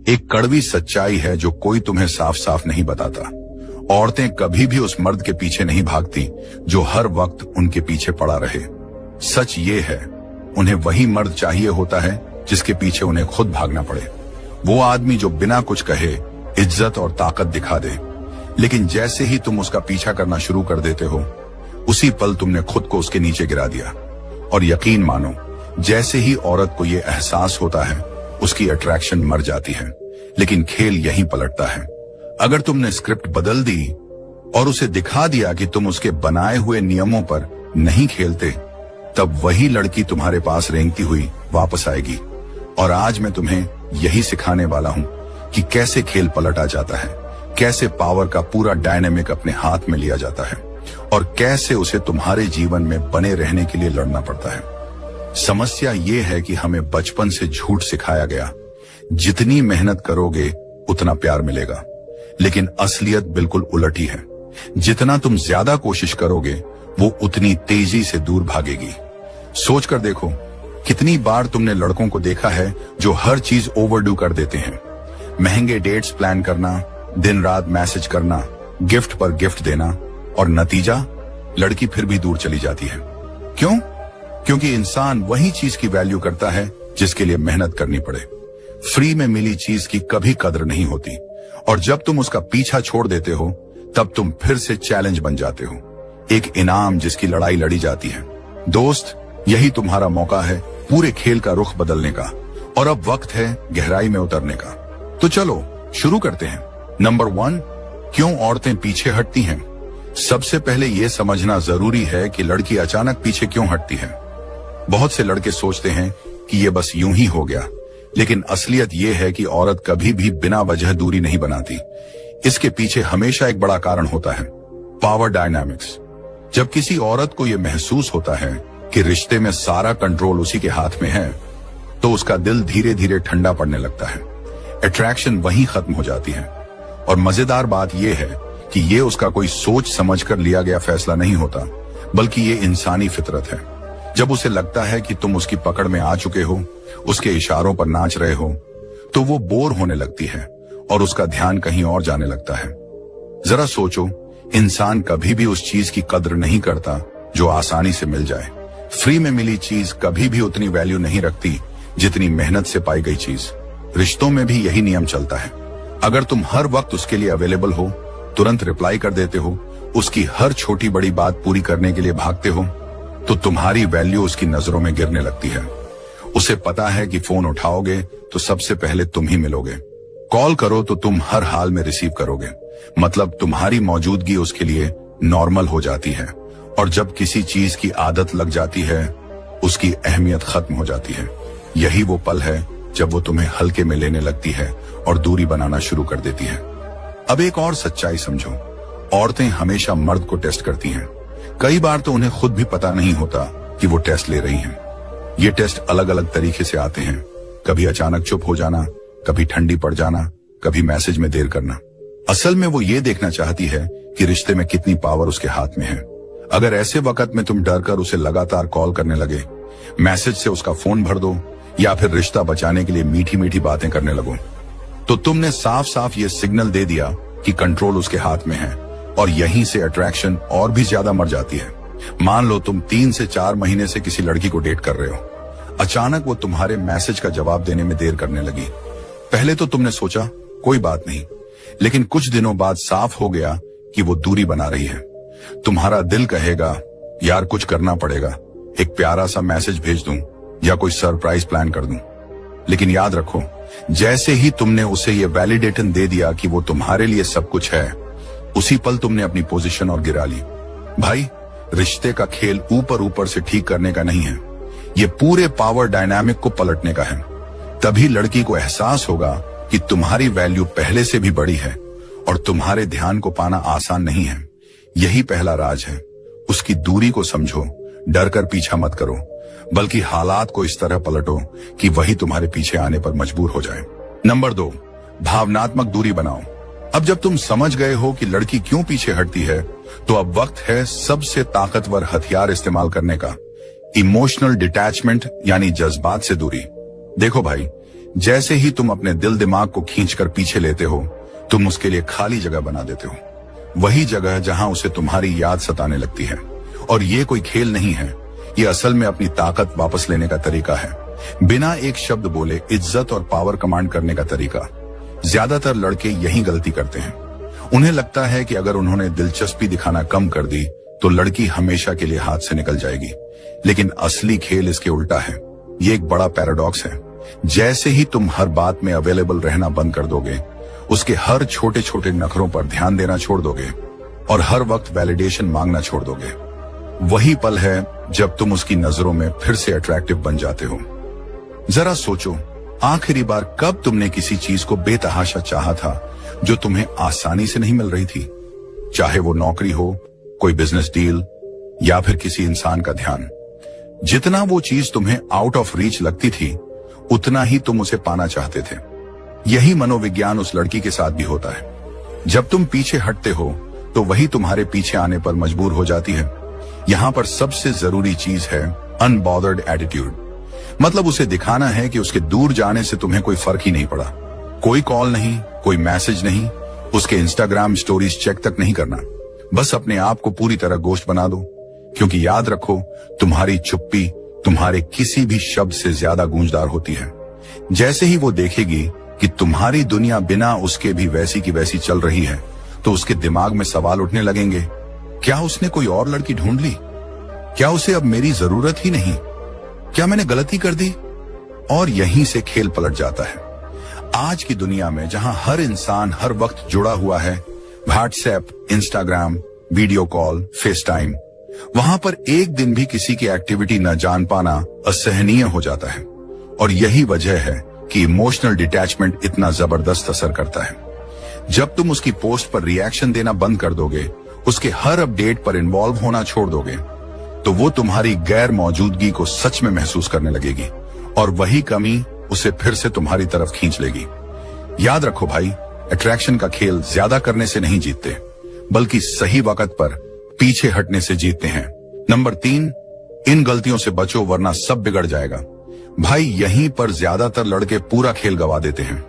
एक कड़वी सच्चाई है जो कोई तुम्हें साफ साफ नहीं बताता। औरतें कभी भी उस मर्द के पीछे नहीं भागती जो हर वक्त उनके पीछे पड़ा रहे। सच ये है, उन्हें वही मर्द चाहिए होता है जिसके पीछे उन्हें खुद भागना पड़े। वो आदमी जो बिना कुछ कहे इज्जत और ताकत दिखा दे, लेकिन जैसे ही तुम उसका पीछा करना शुरू कर देते हो, उसी पल तुमने खुद को उसके नीचे गिरा दिया। और यकीन मानो, जैसे ही औरत को यह एहसास होता है, उसकी अट्रैक्शन मर जाती है। लेकिन खेल यहीं पलटता है। अगर तुमने स्क्रिप्ट बदल दी और उसे दिखा दिया कि तुम उसके बनाए हुए नियमों पर नहीं खेलते, तब वही लड़की तुम्हारे पास रेंगती हुई वापस आएगी। और आज मैं तुम्हें यही सिखाने वाला हूं कि कैसे खेल पलटा जाता है, कैसे पावर का पूरा डायनेमिक अपने हाथ में लिया जाता है और कैसे उसे तुम्हारे जीवन में बने रहने के लिए लड़ना पड़ता है। समस्या ये है कि हमें बचपन से झूठ सिखाया गया, जितनी मेहनत करोगे उतना प्यार मिलेगा। लेकिन असलियत बिल्कुल उलट ही है। जितना तुम ज्यादा कोशिश करोगे, वो उतनी तेजी से दूर भागेगी। सोच कर देखो, कितनी बार तुमने लड़कों को देखा है जो हर चीज ओवरडू कर देते हैं। महंगे डेट्स प्लान करना, दिन रात मैसेज करना, गिफ्ट पर गिफ्ट देना, और नतीजा लड़की फिर भी दूर चली जाती है। क्यों? क्योंकि इंसान वही चीज की वैल्यू करता है जिसके लिए मेहनत करनी पड़े। फ्री में मिली चीज की कभी कदर नहीं होती, और जब तुम उसका पीछा छोड़ देते हो, तब तुम फिर से चैलेंज बन जाते हो, एक इनाम जिसकी लड़ाई लड़ी जाती है। दोस्त, यही तुम्हारा मौका है पूरे खेल का रुख बदलने का, और अब वक्त है गहराई में उतरने का। तो चलो शुरू करते हैं। नंबर 1, क्यों औरतें पीछे हटती हैं? सबसे पहले यह समझना जरूरी है कि लड़की अचानक पीछे क्यों हटती है। बहुत से लड़के सोचते हैं कि ये बस यूं ही हो गया, लेकिन असलियत यह है कि औरत कभी भी बिना वजह दूरी नहीं बनाती। इसके पीछे हमेशा एक बड़ा कारण होता है, पावर डायनामिक्स। जब किसी औरत को यह महसूस होता है कि रिश्ते में सारा कंट्रोल उसी के हाथ में है, तो उसका दिल धीरे धीरे ठंडा पड़ने लगता है। अट्रैक्शन वहीं खत्म हो जाती है। और मजेदार बात यह है कि यह उसका कोई सोच समझकर लिया गया फैसला नहीं होता, बल्कि ये इंसानी फितरत है। जब उसे लगता है कि तुम उसकी पकड़ में आ चुके हो, उसके इशारों पर नाच रहे हो, तो वो बोर होने लगती है और उसका ध्यान कहीं और जाने लगता है। जरा सोचो, इंसान कभी भी उस चीज की कद्र नहीं करता जो आसानी से मिल जाए। फ्री में मिली चीज कभी भी उतनी वैल्यू नहीं रखती जितनी मेहनत से पाई गई चीज। रिश्तों में भी यही नियम चलता है। अगर तुम हर वक्त उसके लिए अवेलेबल हो, तुरंत रिप्लाई कर देते हो, उसकी हर छोटी बड़ी बात पूरी करने के लिए भागते हो, तो तुम्हारी वैल्यू उसकी नजरों में गिरने लगती है। उसे पता है कि फोन उठाओगे तो सबसे पहले तुम ही मिलोगे, कॉल करो तो तुम हर हाल में रिसीव करोगे, मतलब तुम्हारी मौजूदगी उसके लिए नॉर्मल हो जाती है। और जब किसी चीज की आदत लग जाती है, उसकी अहमियत खत्म हो जाती है। यही वो पल है जब वो तुम्हें हल्के में लेने लगती है और दूरी बनाना शुरू कर देती है। अब एक और सच्चाई समझो, औरतें हमेशा मर्द को टेस्ट करती हैं। कई बार तो उन्हें खुद भी पता नहीं होता कि वो टेस्ट ले रही हैं। ये टेस्ट अलग अलग तरीके से आते हैं, कभी अचानक चुप हो जाना, कभी ठंडी पड़ जाना, कभी मैसेज में देर करना। असल में वो ये देखना चाहती है कि रिश्ते में कितनी पावर उसके हाथ में है। अगर ऐसे वक्त में तुम डर कर उसे लगातार कॉल करने लगे, मैसेज से उसका फोन भर दो, या फिर रिश्ता बचाने के लिए मीठी मीठी बातें करने लगो, तो तुमने साफ साफ ये सिग्नल दे दिया कि कंट्रोल उसके हाथ में है, और यहीं से अट्रैक्शन और भी ज्यादा मर जाती है। मान लो तुम 3 से 4 महीने से किसी लड़की को डेट कर रहे हो, अचानक वो तुम्हारे मैसेज का जवाब देने में देर करने लगी। पहले तो तुमने सोचा कोई बात नहीं, लेकिन कुछ दिनों बाद साफ हो गया कि वो दूरी बना रही है। तुम्हारा दिल कहेगा, यार कुछ करना पड़ेगा, एक प्यारा सा मैसेज भेज दूं या कोई सरप्राइज प्लान कर दूं। लेकिन याद रखो, जैसे ही तुमने उसे ये वैलिडेशन दे दिया कि वो तुम्हारे लिए सब कुछ है, उसी पल तुमने अपनी पोजीशन और गिरा ली। भाई, रिश्ते का खेल ऊपर ऊपर से ठीक करने का नहीं है, ये पूरे पावर डायनामिक को पलटने का है। तभी लड़की को एहसास होगा कि तुम्हारी वैल्यू पहले से भी बड़ी है और तुम्हारे ध्यान को पाना आसान नहीं है। यही पहला राज है। उसकी दूरी को समझो, डर कर पीछा मत करो, बल्कि हालात को इस तरह पलटो कि वही तुम्हारे पीछे आने पर मजबूर हो जाए। नंबर 2, भावनात्मक दूरी बनाओ। अब जब तुम समझ गए हो कि लड़की क्यों पीछे हटती है, तो अब वक्त है सबसे ताकतवर हथियार इस्तेमाल करने का, इमोशनल डिटैचमेंट, यानी जज्बात से दूरी। देखो भाई, जैसे ही तुम अपने दिल दिमाग को खींचकर पीछे लेते हो, तुम उसके लिए खाली जगह बना देते हो, वही जगह जहां उसे तुम्हारी याद सताने लगती है। और ये कोई खेल नहीं है, ये असल में अपनी ताकत वापस लेने का तरीका है, बिना एक शब्द बोले इज्जत और पावर कमांड करने का तरीका। ज्यादातर लड़के यही गलती करते हैं। उन्हें लगता है कि अगर उन्होंने दिलचस्पी दिखाना कम कर दी तो लड़की हमेशा के लिए हाथ से निकल जाएगी, लेकिन असली खेल इसके उल्टा है। ये एक बड़ा पैराडॉक्स है। जैसे ही तुम हर बात में अवेलेबल रहना बंद कर दोगे, उसके हर छोटे छोटे नखरों पर ध्यान देना छोड़ दोगे और हर वक्त वैलिडेशन मांगना छोड़ दोगे, वही पल है जब तुम उसकी नजरों में फिर से अट्रैक्टिव बन जाते हो। जरा सोचो, आखिरी बार कब तुमने किसी चीज को बेतहाशा चाहा था जो तुम्हें आसानी से नहीं मिल रही थी? चाहे वो नौकरी हो, कोई बिजनेस डील या फिर किसी इंसान का ध्यान। जितना वो चीज तुम्हें आउट ऑफ रीच लगती थी, उतना ही तुम उसे पाना चाहते थे। यही मनोविज्ञान उस लड़की के साथ भी होता है। जब तुम पीछे हटते हो तो वही तुम्हारे पीछे आने पर मजबूर हो जाती है। यहां पर सबसे जरूरी चीज है अनबॉदर्ड एटीट्यूड। मतलब उसे दिखाना है कि उसके दूर जाने से तुम्हें कोई फर्क ही नहीं पड़ा। कोई कॉल नहीं, कोई मैसेज नहीं, उसके इंस्टाग्राम स्टोरीज चेक तक नहीं करना। बस अपने आप को पूरी तरह गोश्त बना दो, क्योंकि याद रखो, तुम्हारी चुप्पी तुम्हारे किसी भी शब्द से ज्यादा गूंजदार होती है। जैसे ही वो देखेगी कि तुम्हारी दुनिया बिना उसके भी वैसी की वैसी चल रही है, तो उसके दिमाग में सवाल उठने लगेंगे, क्या उसने कोई और लड़की ढूंढ ली? क्या उसे अब मेरी जरूरत ही नहीं? क्या मैंने गलती कर दी? और यहीं से खेल पलट जाता है। आज की दुनिया में जहां हर इंसान हर वक्त जुड़ा हुआ है, WhatsApp, Instagram, video call, face time, वहां पर एक दिन भी किसी की एक्टिविटी न जान पाना असहनीय हो जाता है। और यही वजह है कि इमोशनल डिटैचमेंट इतना जबरदस्त असर करता है। जब तुम उसकी पोस्ट पर रिएक्शन देना बंद कर दोगे, उसके हर अपडेट पर इन्वॉल्व होना छोड़ दोगे, तो वो तुम्हारी गैर मौजूदगी को सच में महसूस करने लगेगी और वही कमी उसे फिर से तुम्हारी तरफ खींच लेगी। याद रखो भाई, अट्रैक्शन का खेल ज्यादा करने से नहीं जीतते, बल्कि सही वक्त पर पीछे हटने से जीतते हैं। नंबर 3, इन गलतियों से बचो वरना सब बिगड़ जाएगा। भाई, यहीं पर ज्यादातर लड़के पूरा खेल गवा देते हैं।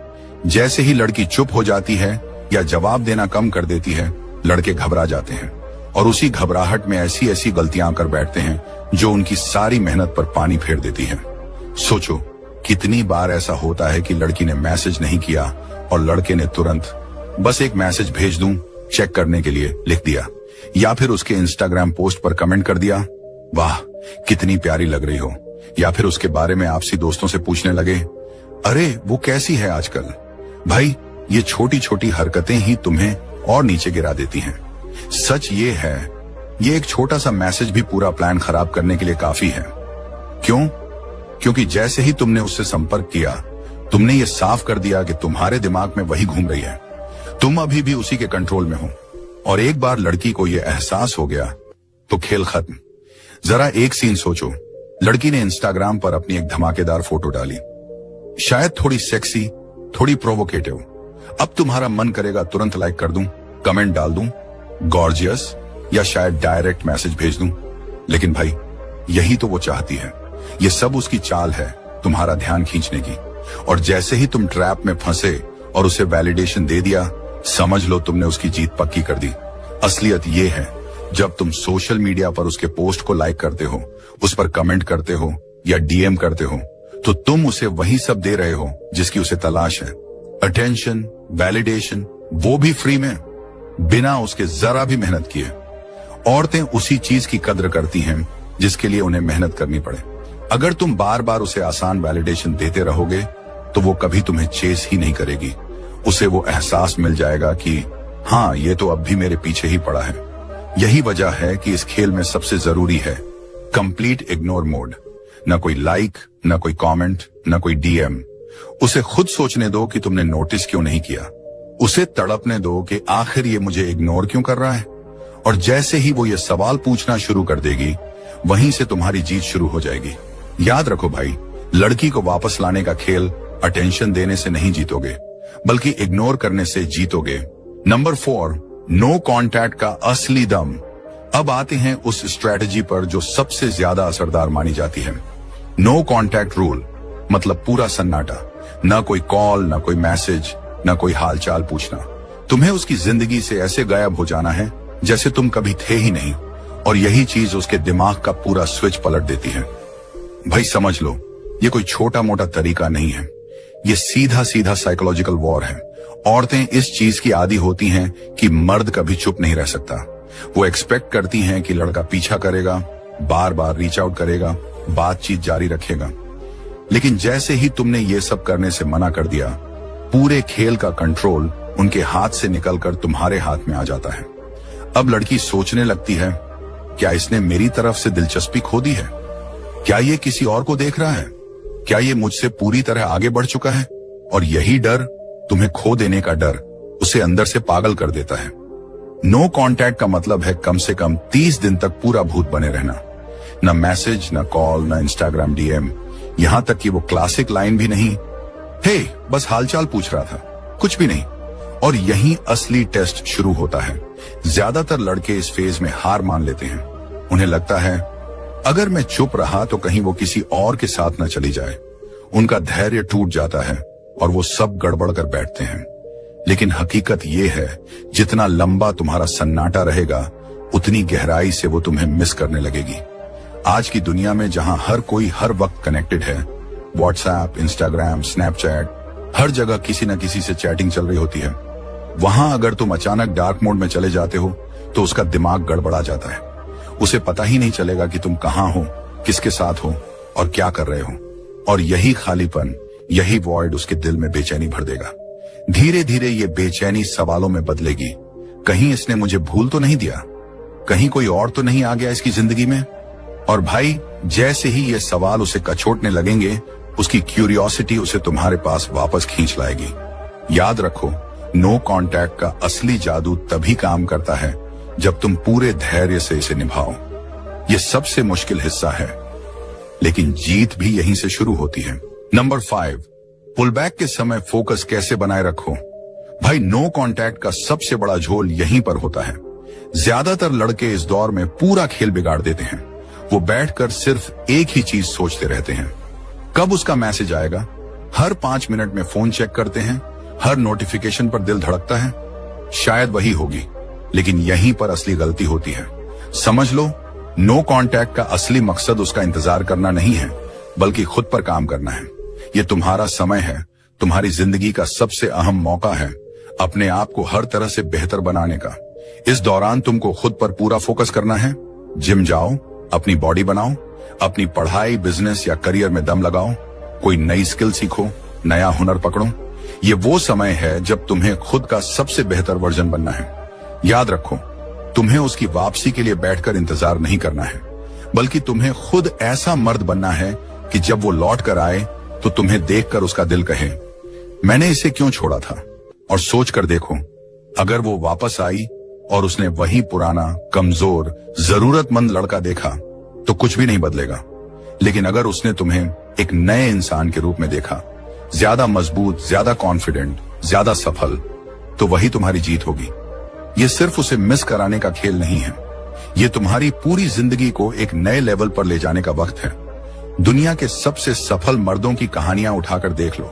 जैसे ही लड़की चुप हो जाती है या जवाब देना कम कर देती है, लड़के घबरा जाते हैं और उसी घबराहट में ऐसी ऐसी गलतियां कर बैठते हैं जो उनकी सारी मेहनत पर पानी फेर देती है। सोचो, कितनी बार ऐसा होता है कि लड़की ने मैसेज नहीं किया और लड़के ने तुरंत बस एक मैसेज भेज दूं चेक करने के लिए लिख दिया, या फिर उसके इंस्टाग्राम पोस्ट पर कमेंट कर दिया, वाह कितनी प्यारी लग रही हो, या फिर उसके बारे में आपसी दोस्तों से पूछने लगे, अरे वो कैसी है आजकल। भाई, ये छोटी छोटी हरकतें ही तुम्हें और नीचे गिरा देती हैं। सच ये है, ये एक छोटा सा मैसेज भी पूरा प्लान खराब करने के लिए काफी है। क्यों? क्योंकि जैसे ही तुमने उससे संपर्क किया, तुमने ये साफ कर दिया कि तुम्हारे दिमाग में वही घूम रही है, तुम अभी भी उसी के कंट्रोल में हो। और एक बार लड़की को यह एहसास हो गया तो खेल खत्म। जरा एक सीन सोचो, लड़की ने इंस्टाग्राम पर अपनी एक धमाकेदार फोटो डाली, शायद थोड़ी सेक्सी, थोड़ी प्रोवोकेटिव। अब तुम्हारा मन करेगा तुरंत लाइक कर दूं, कमेंट डाल दूं, गॉर्जियस, या शायद डायरेक्ट मैसेज भेज दूं। लेकिन भाई, यही तो वो चाहती है। ये सब उसकी चाल है, तुम्हारा ध्यान खींचने की। और जैसे ही तुम ट्रैप में फंसे और उसे वैलिडेशन दे दिया, समझ लो तुमने उसकी जीत पक्की कर दी। असलियत ये है, जब तुम सोशल मीडिया पर उसके पोस्ट को लाइक करते हो, उस पर कमेंट करते हो या डीएम करते हो, तो तुम उसे वही सब दे रहे हो जिसकी उसे तलाश है। अटेंशन, वैलिडेशन, वो भी फ्री में, बिना उसके जरा भी मेहनत किए। औरतें उसी चीज की कद्र करती हैं जिसके लिए उन्हें मेहनत करनी पड़े। अगर तुम बार बार उसे आसान वैलिडेशन देते रहोगे तो वो कभी तुम्हें चेस ही नहीं करेगी। उसे वो एहसास मिल जाएगा कि हाँ, ये तो अब भी मेरे पीछे ही पड़ा है। यही वजह है कि इस खेल में सबसे जरूरी है कंप्लीट इग्नोर मोड। न कोई लाइक, न कोई कमेंट, न कोई डीएम। उसे खुद सोचने दो कि तुमने नोटिस क्यों नहीं किया। उसे तड़पने दो कि आखिर ये मुझे इग्नोर क्यों कर रहा है। और जैसे ही वो ये सवाल पूछना शुरू कर देगी, वहीं से तुम्हारी जीत शुरू हो जाएगी। याद रखो भाई, लड़की को वापस लाने का खेल अटेंशन देने से नहीं जीतोगे, बल्कि इग्नोर करने से जीतोगे। नंबर 4, नो कॉन्टैक्ट का असली दम। अब आते हैं उस स्ट्रेटजी पर जो सबसे ज्यादा असरदार मानी जाती है। नो कॉन्टैक्ट रूल मतलब पूरा सन्नाटा। ना कोई कॉल, ना कोई मैसेज, ना कोई हालचाल पूछना। तुम्हें उसकी जिंदगी से ऐसे गायब हो जाना है जैसे तुम कभी थे ही नहीं, और यही चीज उसके दिमाग का पूरा स्विच पलट देती है। भाई समझ लो, ये कोई छोटा मोटा तरीका नहीं है, ये सीधा सीधा साइकोलॉजिकल वॉर है। औरतें इस चीज की आदी होती हैं कि मर्द कभी चुप नहीं रह सकता। वो एक्सपेक्ट करती हैं कि लड़का पीछा करेगा, बार बार रीच आउट करेगा, बातचीत जारी रखेगा। लेकिन जैसे ही तुमने ये सब करने से मना कर दिया, पूरे खेल का कंट्रोल उनके हाथ से निकलकर तुम्हारे हाथ में आ जाता है। अब लड़की सोचने लगती है, क्या इसने मेरी तरफ से दिलचस्पी खो दी है? क्या ये किसी और को देख रहा है? क्या ये मुझसे पूरी तरह आगे बढ़ चुका है? और यही डर, तुम्हें खो देने का डर, उसे अंदर से पागल कर देता है। नो कांटेक्ट का मतलब है कम से कम 30 दिन तक पूरा भूत बने रहना। न मैसेज, न कॉल, न इंस्टाग्राम डीएम, यहां तक कि वो क्लासिक लाइन भी नहीं, हे बस हालचाल पूछ रहा था, कुछ भी नहीं। और यही असली टेस्ट शुरू होता है। ज्यादातर लड़के इस फेज में हार मान लेते हैं। उन्हें लगता है अगर मैं चुप रहा तो कहीं वो किसी और के साथ न चली जाए। उनका धैर्य टूट जाता है और वो सब गड़बड़ कर बैठते हैं। लेकिन हकीकत ये है, जितना लंबा तुम्हारा सन्नाटा रहेगा, उतनी गहराई से वो तुम्हें मिस करने लगेगी। आज की दुनिया में जहां हर कोई हर वक्त कनेक्टेड है, व्हाट्सएप, इंस्टाग्राम, स्नैपचैट, हर जगह किसी न किसी से चैटिंग चल रही होती है, वहां अगर तुम अचानक डार्क मोड में चले जाते हो तो उसका दिमाग गड़बड़ा जाता है। उसे पता ही नहीं चलेगा कि तुम कहां हो, किसके साथ हो और क्या कर रहे हो। और यही खालीपन, यही वॉइड उसके दिल में बेचैनी भर देगा। धीरे धीरे ये बेचैनी सवालों में बदलेगी। कहीं इसने मुझे भूल तो नहीं दिया? कहीं कोई और तो नहीं आ गया इसकी जिंदगी में? और भाई, जैसे ही ये सवाल उसे कचोटने लगेंगे, उसकी क्यूरियोसिटी उसे तुम्हारे पास वापस खींच लाएगी। याद रखो, नो कांटेक्ट का असली जादू तभी काम करता है जब तुम पूरे धैर्य से इसे निभाओ। ये सबसे मुश्किल हिस्सा है, लेकिन जीत भी यहीं से शुरू होती है। नंबर 5, पुल बैक के समय फोकस कैसे बनाए रखो। भाई, नो कांटेक्ट का सबसे बड़ा झोल यहीं पर होता है। ज्यादातर लड़के इस दौर में पूरा खेल बिगाड़ देते हैं। वो बैठकर सिर्फ एक ही चीज सोचते रहते हैं, कब उसका मैसेज आएगा। हर 5 मिनट में फोन चेक करते हैं, हर नोटिफिकेशन पर दिल धड़कता है, शायद वही होगी। लेकिन यहीं पर असली गलती होती है। समझ लो, नो कांटेक्ट का असली मकसद उसका इंतजार करना नहीं है, बल्कि खुद पर काम करना है। ये तुम्हारा समय है, तुम्हारी जिंदगी का सबसे अहम मौका है अपने आप को हर तरह से बेहतर बनाने का। इस दौरान तुमको खुद पर पूरा फोकस करना है। जिम जाओ, अपनी बॉडी बनाओ, अपनी पढ़ाई, बिजनेस या करियर में दम लगाओ, कोई नई स्किल सीखो, नया हुनर पकड़ो। ये वो समय है जब तुम्हें खुद का सबसे बेहतर वर्जन बनना है। याद रखो, तुम्हें उसकी वापसी के लिए बैठकर इंतजार नहीं करना है, बल्कि तुम्हें खुद ऐसा मर्द बनना है कि जब वो लौट कर आए तो तुम्हें देखकर उसका दिल कहे, मैंने इसे क्यों छोड़ा था। और सोच कर देखो, अगर वो वापस आई और उसने वही पुराना, कमजोर, जरूरतमंद लड़का देखा तो कुछ भी नहीं बदलेगा। लेकिन अगर उसने तुम्हें एक नए इंसान के रूप में देखा, ज्यादा मजबूत, ज्यादा कॉन्फिडेंट, ज्यादा सफल, तो वही तुम्हारी जीत होगी। ये सिर्फ उसे मिस कराने का खेल नहीं है, ये तुम्हारी पूरी जिंदगी को एक नए लेवल पर ले जाने का वक्त है। दुनिया के सबसे सफल मर्दों की कहानियां उठाकर देख लो।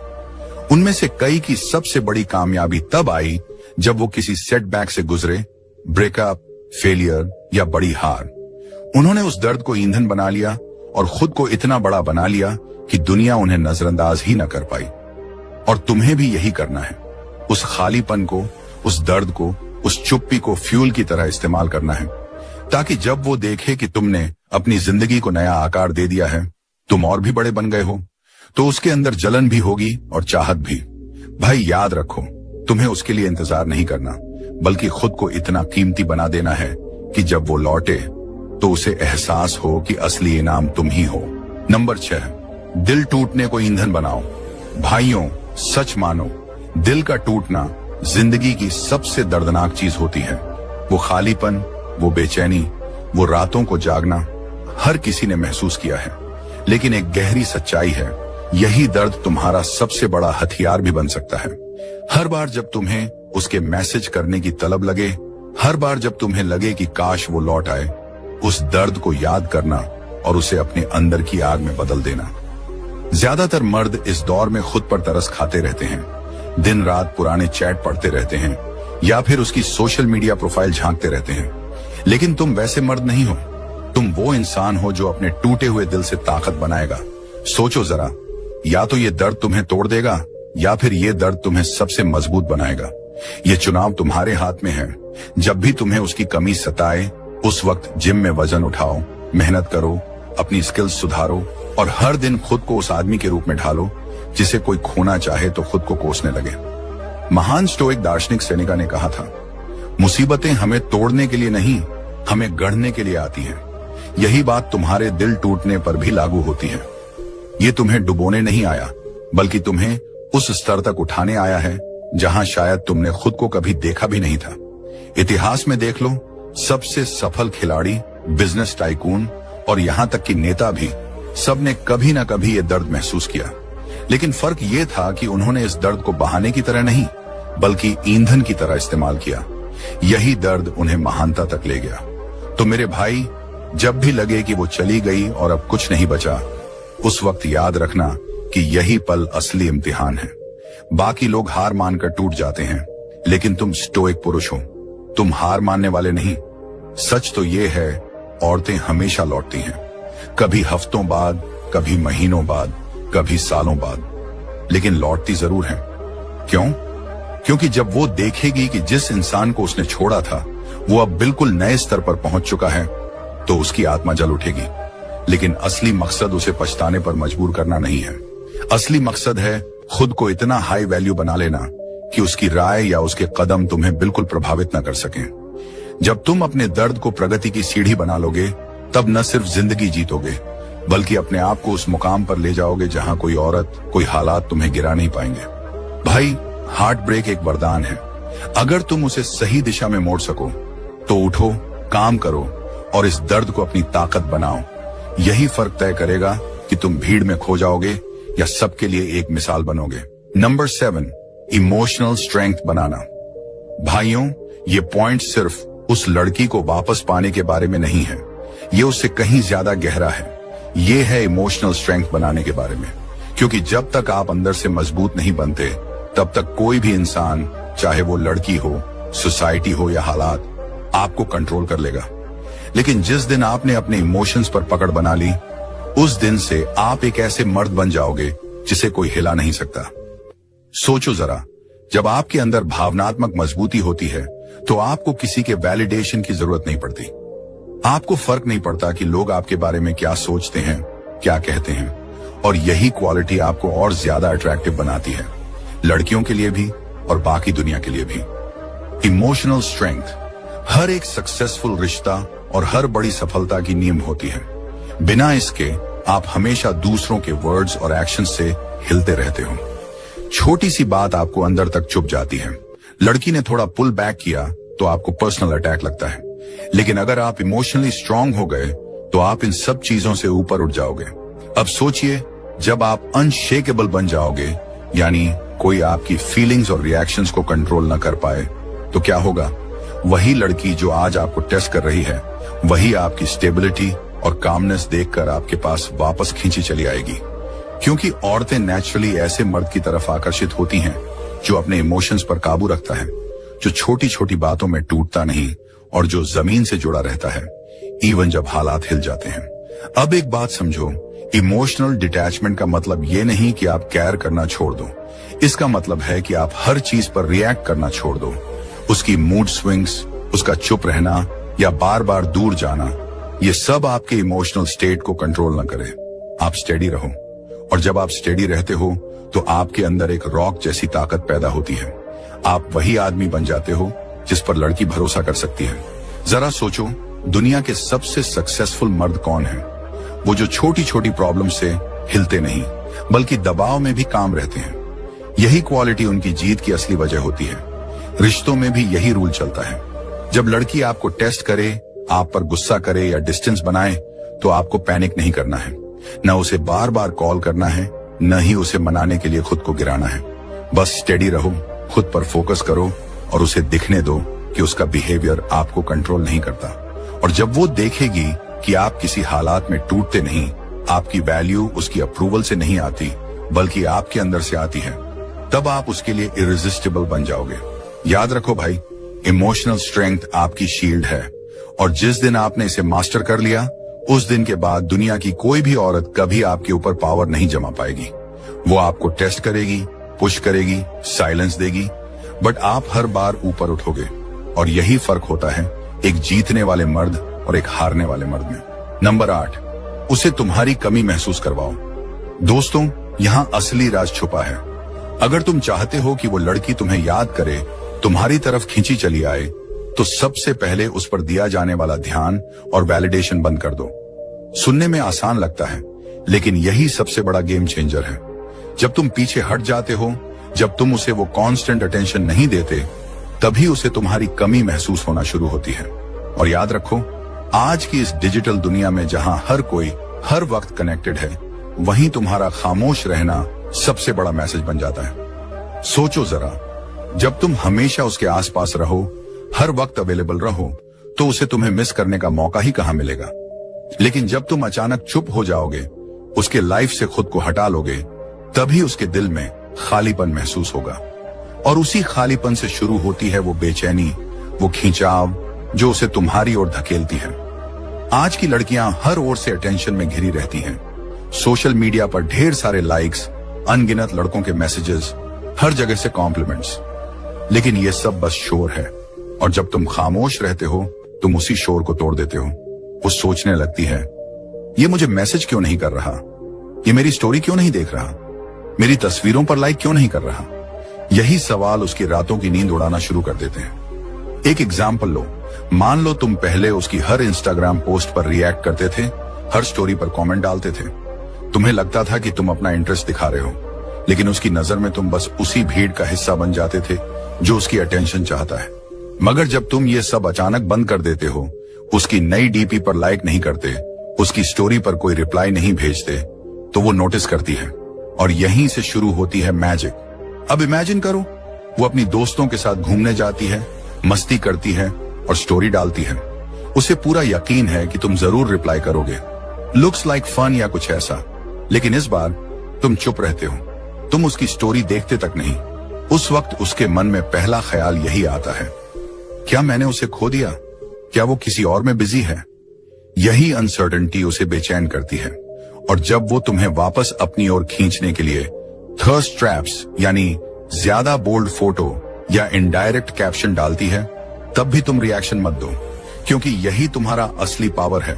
उनमें से कई की सबसे बड़ी कामयाबी तब आई जब वो किसी सेटबैक से गुजरे, ब्रेकअप, फेलियर या बड़ी हार। उन्होंने उस दर्द को ईंधन बना लिया और खुद को इतना बड़ा बना लिया कि दुनिया उन्हें नजरअंदाज ही न कर पाई। और तुम्हें भी यही करना है, उस खालीपन को, उस दर्द को, उस चुप्पी को फ्यूल की तरह इस्तेमाल करना है, ताकि जब वो देखे कि तुमने अपनी जिंदगी को नया आकार दे दिया है, तुम और भी बड़े बन गए हो, तो उसके अंदर जलन भी होगी और चाहत भी। भाई याद रखो, तुम्हें उसके लिए इंतजार नहीं करना, बल्कि खुद को इतना कीमती बना देना है कि जब वो लौटे तो उसे एहसास हो कि असली इनाम तुम ही हो। नंबर 6, दिल टूटने को ईंधन बनाओ। भाइयों, सच मानो, दिल का टूटना जिंदगी की सबसे दर्दनाक चीज होती है। वो खालीपन, वो बेचैनी, वो रातों को जागना, हर किसी ने महसूस किया है। लेकिन एक गहरी सच्चाई है, यही दर्द तुम्हारा सबसे बड़ा हथियार भी बन सकता है। हर बार जब तुम्हें उसके मैसेज करने की तलब लगे, हर बार जब तुम्हें लगे कि काश वो लौट आए, उस दर्द को याद करना और उसे अपने अंदर की आग में बदल देना। ज्यादातर मर्द इस दौर में खुद पर तरस खाते रहते हैं, दिन रात पुराने चैट पढ़ते रहते हैं या फिर उसकी सोशल मीडिया प्रोफाइल झांकते रहते हैं। लेकिन तुम वैसे मर्द नहीं हो, तुम वो इंसान हो जो अपने टूटे हुए दिल से ताकत बनाएगा। सोचो जरा, या तो ये दर्द तुम्हें तोड़ देगा या फिर ये दर्द तुम्हें सबसे मजबूत बनाएगा। ये चुनाव तुम्हारे हाथ में है। जब भी तुम्हें उसकी कमी सताए, उस वक्त जिम में वजन उठाओ, मेहनत करो, अपनी स्किल्स सुधारो और हर दिन खुद को उस आदमी के रूप में ढालो जिसे कोई खोना चाहे तो खुद को कोसने लगे। महान स्टोइक दार्शनिक सेनेका ने कहा था, मुसीबतें हमें तोड़ने के लिए नहीं, हमें गढ़ने के लिए आती हैं। यही बात तुम्हारे दिल टूटने पर भी लागू होती है। ये तुम्हें डुबोने नहीं आया, बल्कि तुम्हें उस स्तर तक उठाने आया है जहां शायद तुमने खुद को कभी देखा भी नहीं था। इतिहास में देख लो, सबसे सफल खिलाड़ी, बिजनेस टाइकून और यहां तक कि नेता भी, सबने कभी ना कभी ये दर्द महसूस किया। लेकिन फर्क ये था कि उन्होंने इस दर्द को बहाने की तरह नहीं, बल्कि ईंधन की तरह इस्तेमाल किया। यही दर्द उन्हें महानता तक ले गया। तो मेरे भाई, जब भी लगे कि वो चली गई और अब कुछ नहीं बचा, उस वक्त याद रखना कि यही पल असली इम्तिहान है। बाकी लोग हार मानकर टूट जाते हैं, लेकिन तुम स्टोइक पुरुष हो, तुम हार मानने वाले नहीं। सच तो ये है, औरतें हमेशा लौटती हैं, कभी हफ्तों बाद, कभी महीनों बाद, कभी सालों बाद, लेकिन लौटती जरूर हैं। क्यों? क्योंकि जब वो देखेगी कि जिस इंसान को उसने छोड़ा था वो अब बिल्कुल नए स्तर पर पहुंच चुका है, तो उसकी आत्मा जल उठेगी। लेकिन असली मकसद उसे पछताने पर मजबूर करना नहीं है। असली मकसद है खुद को इतना हाई वैल्यू बना लेना कि उसकी राय या उसके कदम तुम्हें बिल्कुल प्रभावित न कर सकें। जब तुम अपने दर्द को प्रगति की सीढ़ी बना लोगे, तब न सिर्फ जिंदगी जीतोगे, बल्कि अपने आप को उस मुकाम पर ले जाओगे जहां कोई औरत, कोई हालात तुम्हें गिरा नहीं पाएंगे। भाई, हार्ट ब्रेक एक वरदान है। अगर तुम उसे सही दिशा में मोड़ सको तो उठो, काम करो और इस दर्द को अपनी ताकत बनाओ। यही फर्क तय करेगा कि तुम भीड़ में खो जाओगे या सबके लिए एक मिसाल बनोगे। नंबर 7, इमोशनल स्ट्रेंथ बनाना। भाइयों, ये पॉइंट सिर्फ उस लड़की को वापस पाने के बारे में नहीं है, ये उससे कहीं ज्यादा गहरा है। ये है इमोशनल स्ट्रेंथ बनाने के बारे में, क्योंकि जब तक आप अंदर से मजबूत नहीं बनते, तब तक कोई भी इंसान, चाहे वो लड़की हो, सोसाइटी हो या हालात, आपको कंट्रोल कर लेगा। लेकिन जिस दिन आपने अपने इमोशंस पर पकड़ बना ली, उस दिन से आप एक ऐसे मर्द बन जाओगे जिसे कोई हिला नहीं सकता। सोचो जरा, जब आपके अंदर भावनात्मक मजबूती होती है तो आपको किसी के वैलिडेशन की जरूरत नहीं पड़ती। आपको फर्क नहीं पड़ता कि लोग आपके बारे में क्या सोचते हैं, क्या कहते हैं, और यही क्वालिटी आपको और ज्यादा अट्रैक्टिव बनाती है, लड़कियों के लिए भी और बाकी दुनिया के लिए भी। इमोशनल स्ट्रेंथ हर एक सक्सेसफुल रिश्ता और हर बड़ी सफलता की नींव होती है। बिना इसके आप हमेशा दूसरों के वर्ड्स और एक्शंस से हिलते रहते हो। छोटी सी बात आपको अंदर तक चुभ जाती है। लड़की ने थोड़ा पुल बैक किया तो आपको पर्सनल अटैक लगता है। लेकिन अगर आप इमोशनली स्ट्रांग हो गए तो आप इन सब चीजों से ऊपर उठ जाओगे। अब सोचिए, जब आप अनशेकेबल बन जाओगे, यानी कोई आपकी फीलिंग्स और रिएक्शंस को कंट्रोल न कर पाए, तो क्या होगा? वही लड़की जो आज आपको टेस्ट कर रही है, वही आपकी स्टेबिलिटी और कामनेस देखकर आपके पास वापस खींची चली आएगी। क्योंकि औरतें नेचुरली ऐसे मर्द की तरफ आकर्षित होती हैं जो अपने इमोशंस पर काबू रखता है, जो छोटी छोटी बातों में टूटता नहीं और जो जमीन से जुड़ा रहता है, इवन जब हालात हिल जाते हैं। अब एक बात समझो, इमोशनल डिटैचमेंट का मतलब ये नहीं कि आप केयर करना छोड़ दो। इसका मतलब है कि आप हर चीज पर रिएक्ट करना छोड़ दो। उसकी मूड स्विंग्स, उसका चुप रहना या बार बार दूर जाना, ये सब आपके इमोशनल स्टेट को कंट्रोल न करे। आप स्टेडी रहो, और जब आप स्टेडी रहते हो तो आपके अंदर एक रॉक जैसी ताकत पैदा होती है। आप वही आदमी बन जाते हो जिस पर लड़की भरोसा कर सकती है। जरा सोचो, दुनिया के सबसे सक्सेसफुल मर्द कौन है? वो जो छोटी छोटी प्रॉब्लम से हिलते नहीं, बल्कि दबाव में भी काम रहते हैं। यही क्वालिटी उनकी जीत की असली वजह होती है। रिश्तों में भी यही रूल चलता है। जब लड़की आपको टेस्ट करे, आप पर गुस्सा करे या डिस्टेंस बनाए, तो आपको पैनिक नहीं करना है। न उसे बार बार कॉल करना है, न ही उसे मनाने के लिए खुद को गिराना है। बस स्टेडी रहो, खुद पर फोकस करो और उसे दिखने दो कि उसका बिहेवियर आपको कंट्रोल नहीं करता। और जब वो देखेगी कि आप किसी हालात में टूटते नहीं, आपकी वैल्यू उसकी अप्रूवल से नहीं आती बल्कि आपके अंदर से आती है, तब आप उसके लिए इरेजिस्टिबल बन जाओगे। याद रखो भाई, इमोशनल स्ट्रेंथ आपकी शील्ड है और जिस दिन आपने इसे मास्टर कर लिया उस दिन के बाद दुनिया की कोई भी औरत कभी आपके ऊपर पावर नहीं जमा पाएगी। वो आपको टेस्ट करेगी, पुश करेगी, साइलेंस देगी, बट आप हर बार ऊपर उठोगे। और यही फर्क होता है एक जीतने वाले मर्द और एक हारने वाले मर्द में। नंबर 8, उसे तुम्हारी कमी महसूस करवाओ। दोस्तों, यहाँ असली राज छुपा है। अगर तुम चाहते हो कि वो लड़की तुम्हें याद करे, तुम्हारी तरफ खींची चली आए, तो सबसे पहले उस पर दिया जाने वाला ध्यान और वैलिडेशन बंद कर दो। सुनने में आसान लगता है, लेकिन यही सबसे बड़ा गेम चेंजर है। जब तुम पीछे हट जाते हो, जब तुम उसे वो कांस्टेंट अटेंशन नहीं देते, तभी उसे तुम्हारी कमी महसूस होना शुरू होती है। और याद रखो, आज की इस डिजिटल दुनिया में जहां हर कोई हर वक्त कनेक्टेड है, वहीं तुम्हारा खामोश रहना सबसे बड़ा मैसेज बन जाता है। सोचो जरा, जब तुम हमेशा उसके आसपास रहो, हर वक्त अवेलेबल रहो, तो उसे तुम्हें मिस करने का मौका ही कहां मिलेगा। लेकिन जब तुम अचानक चुप हो जाओगे, उसके लाइफ से खुद को हटा लोगे, तभी उसके दिल में खालीपन महसूस होगा। और उसी खालीपन से शुरू होती है वो बेचैनी, वो खिंचाव जो उसे तुम्हारी ओर धकेलती है। आज की लड़कियां हर ओर से अटेंशन में घिरी रहती हैं। सोशल मीडिया पर ढेर सारे लाइक्स, अनगिनत लड़कों के मैसेजेस, हर जगह से कॉम्प्लीमेंट्स। लेकिन ये सब बस शोर है, और जब तुम खामोश रहते हो, तुम उसी शोर को तोड़ देते हो। वो सोचने लगती है, ये मुझे मैसेज क्यों नहीं कर रहा, ये मेरी स्टोरी क्यों नहीं देख रहा, मेरी तस्वीरों पर लाइक क्यों नहीं कर रहा। यही सवाल उसकी रातों की नींद उड़ाना शुरू कर देते हैं। एक एग्जाम्पल लो, मान लो तुम पहले उसकी हर इंस्टाग्राम पोस्ट पर रिएक्ट करते थे, हर स्टोरी पर कमेंट डालते थे। तुम्हें लगता था कि तुम अपना इंटरेस्ट दिखा रहे हो, लेकिन उसकी नजर में तुम बस उसी भीड़ का हिस्सा बन जाते थे जो उसकी अटेंशन चाहता है। मगर जब तुम ये सब अचानक बंद कर देते हो, उसकी नई डीपी पर लाइक नहीं करते, उसकी स्टोरी पर कोई रिप्लाई नहीं भेजते, तो वो नोटिस करती है। और यहीं से शुरू होती है मैजिक। अब इमेजिन करो, वो अपनी दोस्तों के साथ घूमने जाती है, मस्ती करती है और स्टोरी डालती है। उसे पूरा यकीन है कि तुम जरूर रिप्लाई करोगे, लुक्स लाइक फन या कुछ ऐसा। लेकिन इस बार तुम चुप रहते हो, तुम उसकी स्टोरी देखते तक नहीं। उस वक्त उसके मन में पहला ख्याल यही आता है, क्या मैंने उसे खो दिया, क्या वो किसी और में बिजी है। यही अनसर्टेनिटी उसे बेचैन करती है। और जब वो तुम्हें वापस अपनी ओर खींचने के लिए थर्स्ट ट्रैप्स यानी ज्यादा बोल्ड फोटो या इनडायरेक्ट कैप्शन डालती है, तब भी तुम रिएक्शन मत दो, क्योंकि यही तुम्हारा असली पावर है।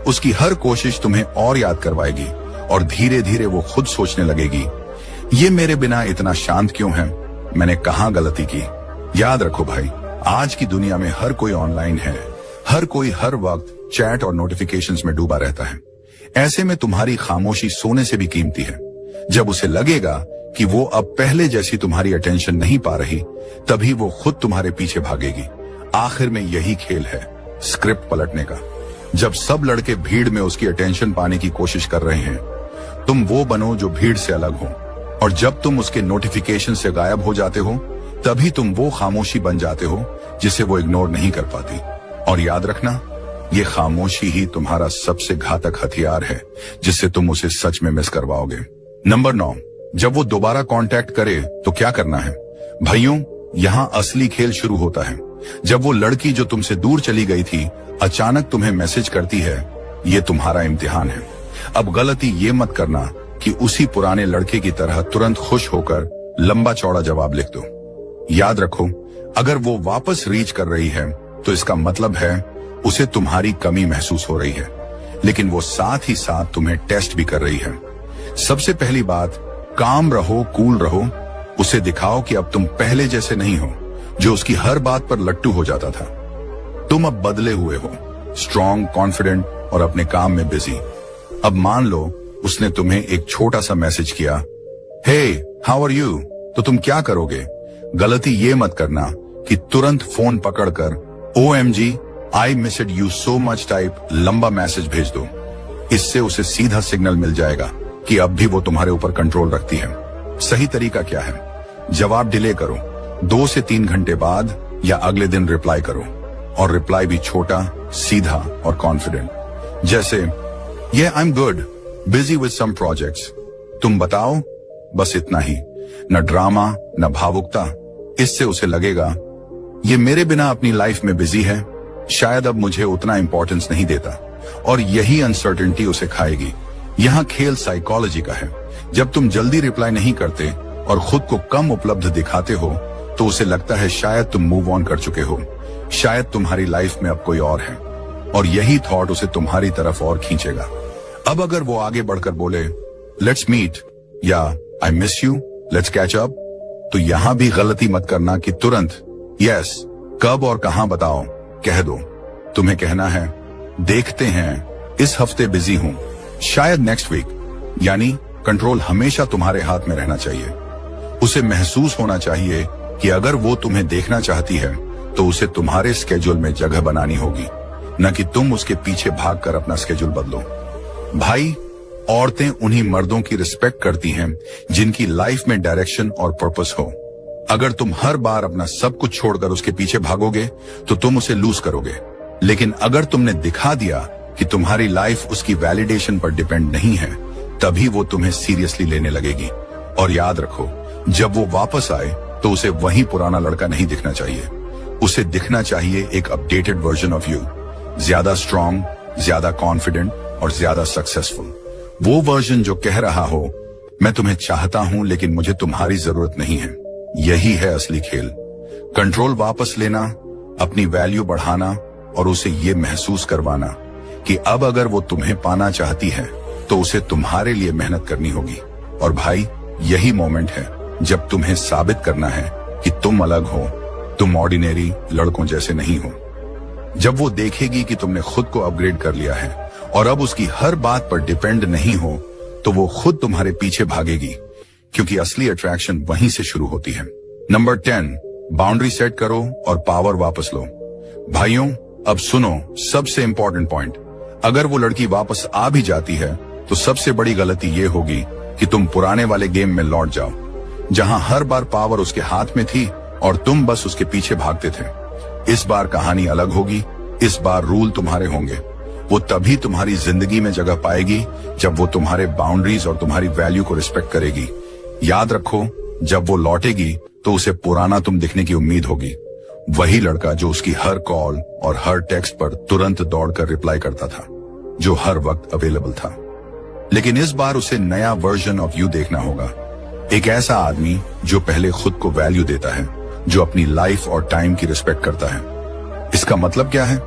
उसकी हर कोशिश तुम्हें और याद करवाएगी और धीरे धीरे वो खुद सोचने लगेगी, ये मेरे बिना इतना शांत क्यों है, मैंने कहां गलती की। याद रखो भाई, आज की दुनिया में हर कोई ऑनलाइन है, हर कोई हर वक्त चैट और नोटिफिकेशंस में डूबा रहता है। ऐसे में तुम्हारी खामोशी सोने से भी कीमती है। जब उसे लगेगा कि वो अब पहले जैसी तुम्हारी अटेंशन नहीं पा रही, तभी वो खुद तुम्हारे पीछे भागेगी। आखिर में यही खेल है, स्क्रिप्ट पलटने का। जब सब लड़के भीड़ में उसकी अटेंशन पाने की कोशिश कर रहे हैं, तुम वो बनो जो भीड़ से अलग हो। और जब तुम उसके नोटिफिकेशन से गायब हो जाते हो, तभी तुम वो खामोशी बन जाते हो जिसे वो इग्नोर नहीं कर पाती। और याद रखना, ये खामोशी ही तुम्हारा सबसे घातक हथियार है, जिससे तुम उसे सच में मिस करवाओगे। नंबर 9, जब वो दोबारा कांटेक्ट करे तो क्या करना है। भाइयों, यहाँ असली खेल शुरू होता है। जब वो लड़की जो तुमसे दूर चली गई थी अचानक तुम्हें मैसेज करती है, ये तुम्हारा इम्तिहान है। अब गलती ये मत करना कि उसी पुराने लड़के की तरह तुरंत खुश होकर लंबा चौड़ा जवाब लिख दो। याद रखो, अगर वो वापस रीच कर रही है तो इसका मतलब है उसे तुम्हारी कमी महसूस हो रही है, लेकिन वो साथ ही साथ तुम्हें टेस्ट भी कर रही है। सबसे पहली बात, काम रहो, कूल रहो। उसे दिखाओ कि अब तुम पहले जैसे नहीं हो, जो उसकी हर बात पर लट्टू हो जाता था। तुम अब बदले हुए हो, स्ट्रॉन्ग, कॉन्फिडेंट और अपने काम में बिजी। अब मान लो उसने तुम्हें एक छोटा सा मैसेज किया, हे हाउ आर यू, तो तुम क्या करोगे। गलती ये मत करना कि तुरंत फोन पकड़कर OMG I missed you so much type लंबा मैसेज भेज दो। इससे उसे सीधा सिग्नल मिल जाएगा कि अब भी वो तुम्हारे ऊपर कंट्रोल रखती है। सही तरीका क्या है, जवाब डिले करो, 2 से 3 घंटे बाद या अगले दिन रिप्लाई करो। और रिप्लाई भी छोटा, सीधा और कॉन्फिडेंट, जैसे ये I am good, busy with some projects. तुम बताओ, बस इतना ही। न ड्रामा न भावुकता। इससे उसे लगेगा ये मेरे बिना अपनी लाइफ में बिजी है, शायद अब मुझे उतना इंपॉर्टेंस नहीं देता, और यही अनसर्टेनिटी उसे खाएगी। यहाँ खेल साइकोलॉजी का है। जब तुम जल्दी रिप्लाई नहीं करते और खुद को कम उपलब्ध दिखाते हो तो उसे लगता है शायद तुम मूव ऑन कर चुके हो, शायद तुम्हारी लाइफ में अब कोई और है, और यही थॉट उसे तुम्हारी तरफ और खींचेगा। अब अगर वो आगे बढ़कर बोले लेट्स मीट या I miss you, let's catch up, तो यहां भी गलती मत करना कि तुरंत यस कब और कहां बताओ कह दो। तुम्हें कहना है देखते हैं, इस हफ्ते बिजी हूं, शायद नेक्स्ट वीक। यानी कंट्रोल हमेशा तुम्हारे हाथ में रहना चाहिए। उसे महसूस होना चाहिए कि अगर वो तुम्हें देखना चाहती है तो उसे तुम्हारे स्केड्यूल में जगह बनानी होगी, न कि तुम उसके पीछे भागकर अपना स्केड्यूल बदलो। भाई, औरतें उन्हीं मर्दों की रिस्पेक्ट करती हैं जिनकी लाइफ में डायरेक्शन और पर्पस हो। अगर तुम हर बार अपना सब कुछ छोड़कर उसके पीछे भागोगे तो तुम उसे लूज करोगे। लेकिन अगर तुमने दिखा दिया कि तुम्हारी लाइफ उसकी वैलिडेशन पर डिपेंड नहीं है, तभी वो तुम्हें सीरियसली लेने लगेगी। और याद रखो, जब वो वापस आए तो उसे वही पुराना लड़का नहीं दिखना चाहिए। उसे दिखना चाहिए एक अपडेटेड वर्जन ऑफ यू, ज्यादा स्ट्रांग, ज्यादा कॉन्फिडेंट और ज्यादा सक्सेसफुल। वो वर्जन जो कह रहा हो मैं तुम्हें चाहता हूं लेकिन मुझे तुम्हारी जरूरत नहीं है। यही है असली खेल। कंट्रोल वापस लेना, अपनी वैल्यू बढ़ाना और उसे ये महसूस करवाना कि अब अगर वो तुम्हें पाना चाहती है तो उसे तुम्हारे लिए मेहनत करनी होगी। और भाई, यही मोमेंट है जब तुम्हें साबित करना है कि तुम अलग हो, तुम ऑर्डिनरी लड़कों जैसे नहीं हो। जब वो देखेगी कि तुमने खुद को अपग्रेड कर लिया है और अब उसकी हर बात पर डिपेंड नहीं हो, तो वो खुद तुम्हारे पीछे भागेगी, क्योंकि असली अट्रैक्शन वहीं से शुरू होती है। नंबर 10, बाउंड्री सेट करो और पावर वापस लो। भाइयों, अब सुनो सबसे इंपॉर्टेंट पॉइंट। अगर वो लड़की वापस आ भी जाती है तो सबसे बड़ी गलती ये होगी कि तुम पुराने वाले गेम में लौट जाओ, जहां हर बार पावर उसके हाथ में थी और तुम बस उसके पीछे भागते थे। इस बार कहानी अलग होगी। इस बार रूल तुम्हारे होंगे। वो तभी तुम्हारी जिंदगी में जगह पाएगी जब वो तुम्हारे बाउंड्रीज और तुम्हारी वैल्यू को रिस्पेक्ट करेगी। याद रखो, जब वो लौटेगी तो उसे पुराना तुम दिखने की उम्मीद होगी। वही लड़का जो उसकी हर कॉल और हर टेक्स्ट पर तुरंत दौड़कर रिप्लाई करता था, जो हर वक्त अवेलेबल था। लेकिन इस बार उसे नया वर्जन ऑफ यू देखना होगा। एक ऐसा आदमी जो पहले खुद को वैल्यू देता है, जो अपनी लाइफ और टाइम की रिस्पेक्ट करता है। इसका मतलब क्या है?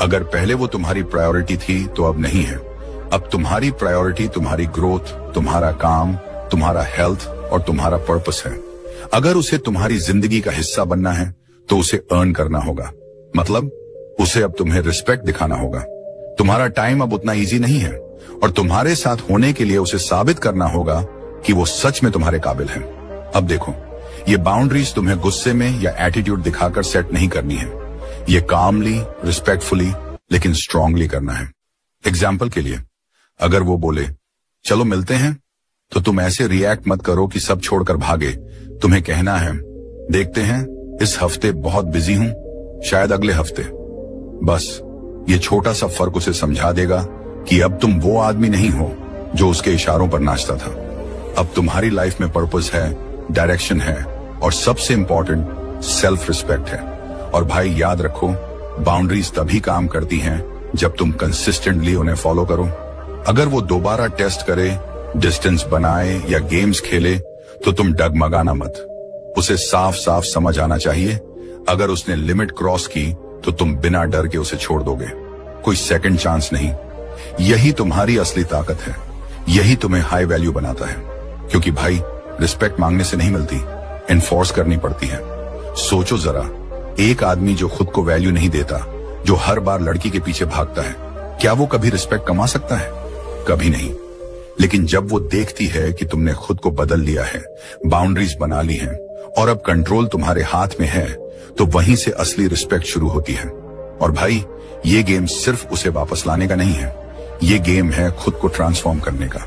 अगर पहले वो तुम्हारी प्रायोरिटी थी तो अब नहीं है। अब तुम्हारी प्रायोरिटी तुम्हारी ग्रोथ, तुम्हारा काम, तुम्हारा हेल्थ और तुम्हारा पर्पस है। अगर उसे तुम्हारी जिंदगी का हिस्सा बनना है तो उसे अर्न करना होगा। मतलब उसे अब तुम्हें रिस्पेक्ट दिखाना होगा। तुम्हारा टाइम अब उतना इजी नहीं है और तुम्हारे साथ होने के लिए उसे साबित करना होगा कि वो सच में तुम्हारे काबिल है। अब देखो, ये बाउंड्रीज तुम्हें गुस्से में या एटीट्यूड दिखाकर सेट नहीं करनी है। ये कामली, रिस्पेक्टफुली लेकिन स्ट्रांगली करना है। एग्जाम्पल के लिए, अगर वो बोले चलो मिलते हैं, तो तुम ऐसे रिएक्ट मत करो कि सब छोड़कर भागे। तुम्हें कहना है देखते हैं, इस हफ्ते बहुत बिजी हूं, शायद अगले हफ्ते। बस ये छोटा सा फर्क उसे समझा देगा कि अब तुम वो आदमी नहीं हो जो उसके इशारों पर नाचता था। अब तुम्हारी लाइफ में पर्पस है, डायरेक्शन है और सबसे इंपॉर्टेंट सेल्फ रिस्पेक्ट है। और भाई याद रखो, बाउंड्रीज तभी काम करती हैं जब तुम कंसिस्टेंटली उन्हें फॉलो करो। अगर वो दोबारा टेस्ट करे, डिस्टेंस बनाए या गेम्स खेले तो तुम डगमगाना मत। उसे साफ साफ समझ आना चाहिए, अगर उसने लिमिट क्रॉस की तो तुम बिना डर के उसे छोड़ दोगे, कोई सेकंड चांस नहीं। यही तुम्हारी असली ताकत है, यही तुम्हें हाई वैल्यू बनाता है। क्योंकि भाई, रिस्पेक्ट मांगने से नहीं मिलती, एनफोर्स करनी पड़ती है। सोचो जरा, एक आदमी जो खुद को वैल्यू नहीं देता, जो हर बार लड़की के पीछे भागता है, क्या वो कभी रिस्पेक्ट कमा सकता है? कभी नहीं। लेकिन जब वो देखती है कि तुमने खुद को बदल लिया है, बाउंड्रीज बना ली हैं और अब कंट्रोल तुम्हारे हाथ में है, तो वहीं से असली रिस्पेक्ट शुरू होती है। और भाई, ये गेम सिर्फ उसे वापस लाने का नहीं है, ये गेम है खुद को ट्रांसफॉर्म करने का,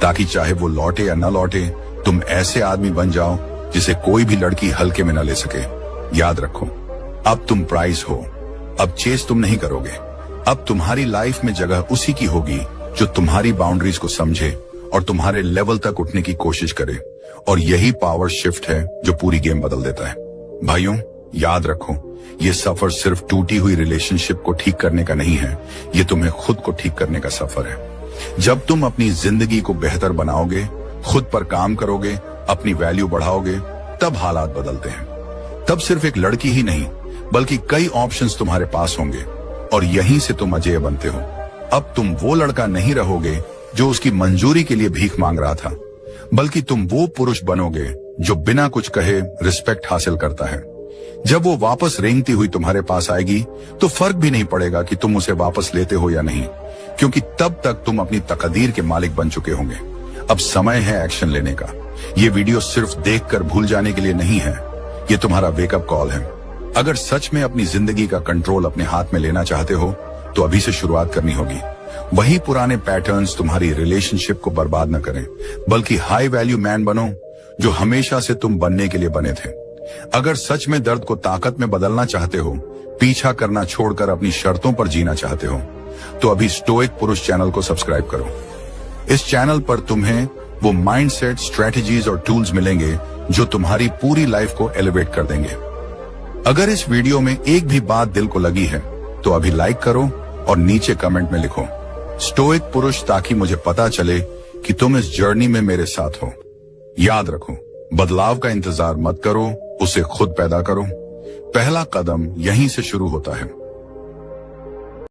ताकि चाहे वो लौटे या न लौटे, तुम ऐसे आदमी बन जाओ जिसे कोई भी लड़की हल्के में न ले सके। याद रखो, अब तुम प्राइज हो, अब चेस तुम नहीं करोगे। अब तुम्हारी लाइफ में जगह उसी की होगी जो तुम्हारी बाउंड्रीज को समझे और तुम्हारे लेवल तक उठने की कोशिश करे। और यही पावर शिफ्ट है जो पूरी गेम बदल देता है। भाइयों, याद रखो, ये सफर सिर्फ टूटी हुई रिलेशनशिप को ठीक करने का नहीं है, ये तुम्हें खुद को ठीक करने का सफर है। जब तुम अपनी जिंदगी को बेहतर बनाओगे, खुद पर काम करोगे, अपनी वैल्यू बढ़ाओगे, तब हालात बदलते हैं। तब सिर्फ एक लड़की ही नहीं, बल्कि कई ऑप्शंस तुम्हारे पास होंगे और यहीं से तुम अजेय बनते हो। अब तुम वो लड़का नहीं रहोगे जो उसकी मंजूरी के लिए भीख मांग रहा था, बल्कि तुम वो पुरुष बनोगे जो बिना कुछ कहे रिस्पेक्ट हासिल करता है। जब वो वापस रेंगती हुई तुम्हारे पास आएगी तो फर्क भी नहीं पड़ेगा कि तुम उसे वापस लेते हो या नहीं, क्योंकि तब तक तुम अपनी तकदीर के मालिक बन चुके होंगे। अब समय है एक्शन लेने का। ये वीडियो सिर्फ देखकर भूल जाने के लिए नहीं है, ये तुम्हारा वेकअप कॉल है। अगर सच में अपनी जिंदगी का कंट्रोल अपने हाथ में लेना चाहते हो तो अभी से शुरुआत करनी होगी। वही पुराने पैटर्न्स तुम्हारी रिलेशनशिप को बर्बाद न करें, बल्कि हाई वैल्यू मैन बनो जो हमेशा से तुम बनने के लिए बने थे। अगर सच में दर्द को ताकत में बदलना चाहते हो, पीछा करना छोड़कर अपनी शर्तों पर जीना चाहते हो, तो अभी स्टोइक पुरुष चैनल को सब्सक्राइब करो। इस चैनल पर तुम्हें वो माइंडसेट, स्ट्रेटजीज और टूल्स मिलेंगे जो तुम्हारी पूरी लाइफ को एलिवेट कर देंगे। अगर इस वीडियो में एक भी बात दिल को लगी है तो अभी लाइक करो और नीचे कमेंट में लिखो स्टोइक पुरुष, ताकि मुझे पता चले कि तुम इस जर्नी में मेरे साथ हो। याद रखो, बदलाव का इंतजार मत करो, उसे खुद पैदा करो। पहला कदम यहीं से शुरू होता है।